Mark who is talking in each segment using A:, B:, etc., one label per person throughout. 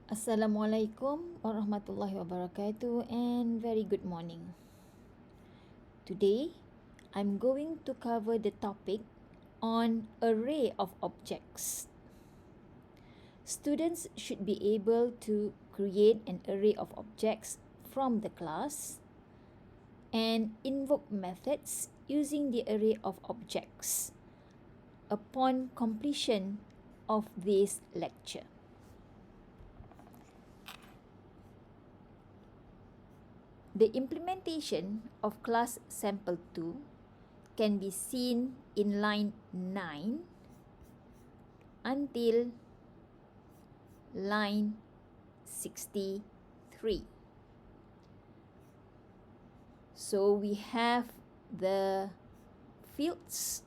A: Assalamualaikum warahmatullahi wabarakatuh and very good morning. Today, I'm going to cover the topic on array of objects. Students should be able to create an array of objects from the class and invoke methods using the array of objects upon completion of this lecture. The implementation of class sample 2 can be seen in line 9 until line 63. So we have the fields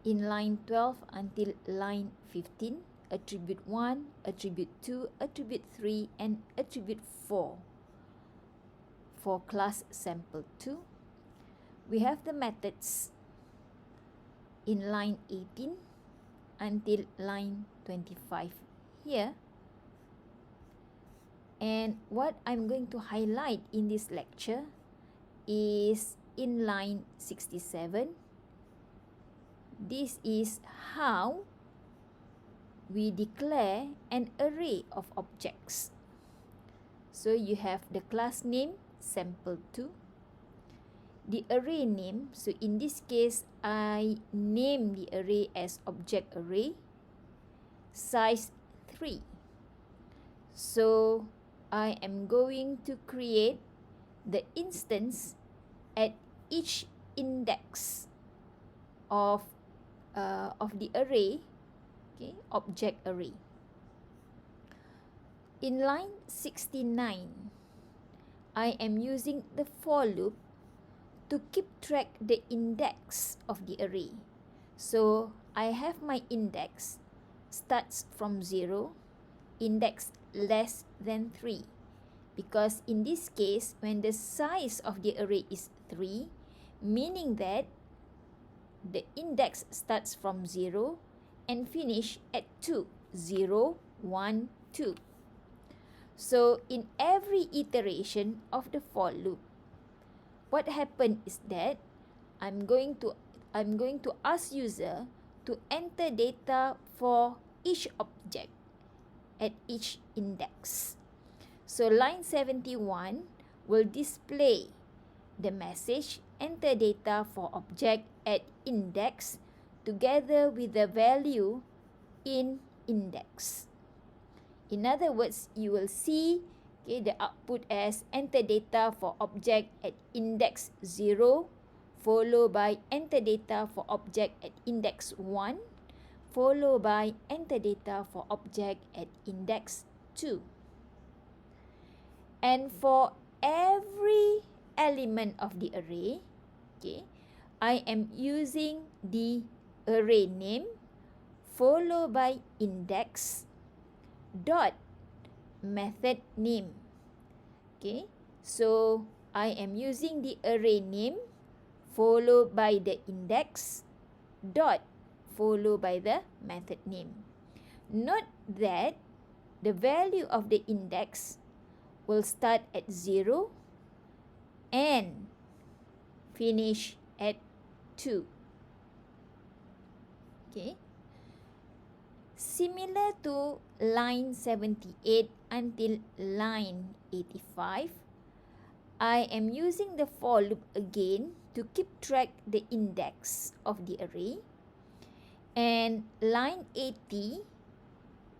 A: in line 12 until line 15. Attribute 1, attribute 2, attribute 3, and attribute 4. For class sample 2, we have the methods in line 18 until line 25 here. And what I'm going to highlight in this lecture is in line 67. This is how we declare an array of objects. So you have the class name sample2, the array name. So in this case, I name the array as object array, size 3. So I am going to create the instance at each index of the array. Okay, object array. In line 69, I am using the for loop to keep track the index of the array. So I have my index starts from 0, index less than 3. Because in this case, when the size of the array is 3, meaning that the index starts from 0 and finish at 2, 0, 1, 2. So in every iteration of the for loop, what happened is that I'm going to ask user to enter data for each object at each index. So line 71 will display the message enter data for object at index together with the value in index. In other words, you will see the output as enter data for object at index 0, followed by enter data for object at index 1, followed by enter data for object at index 2. And for every element of the array, I am using the array name followed by index dot method name. So I am using the array name followed by the index dot followed by the method name. Note that the value of the index will start at 0 and finish at 2. Similar to line 78 until line 85, I am using the for loop again to keep track the index of the array. And line 80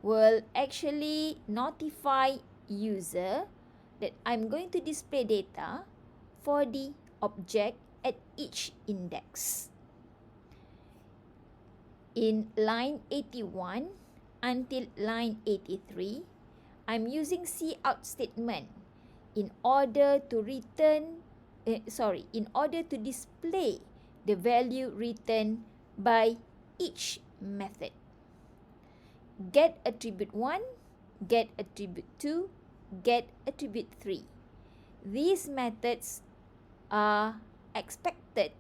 A: will actually notify user that I'm going to display data for the object at each index. In line 81 until line 83, I'm using cout statement in order to display the value written by each method. Get attribute 1, get attribute 2, get attribute 3. These methods are expected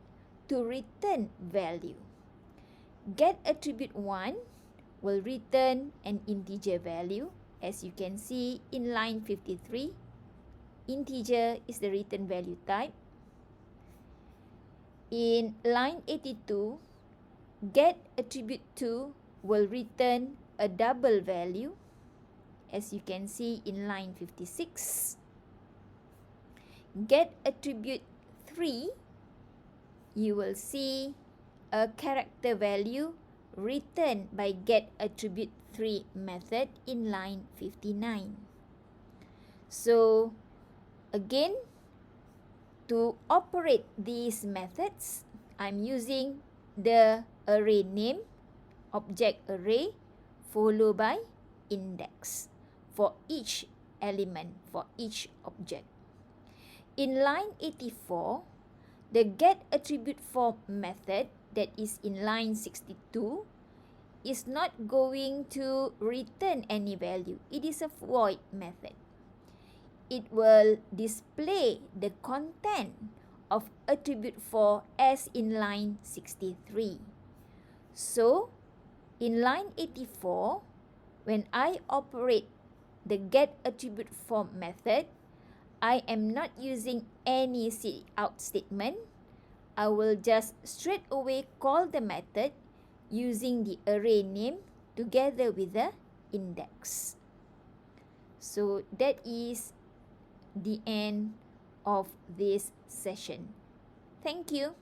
A: to return value. Get attribute 1 will return an integer value. As you can see in line 53, integer is the return value type. In line 82, get attribute to will return a double value. As you can see in line 56, get attribute 3, you will see a character value written by get attribute 3 method in line 59. So again, to operate these methods, I'm using the array name, object array, followed by index for each element, for each object. In line 84, the get attribute for method that is in line 62 is not going to return any value. It is a void method. It will display the content of attribute for as in line 63. So, in line 84, when I operate the get attribute for method, I am not using any out statement. I will just straight away call the method using the array name together with the index. So that is the end of this session. Thank you.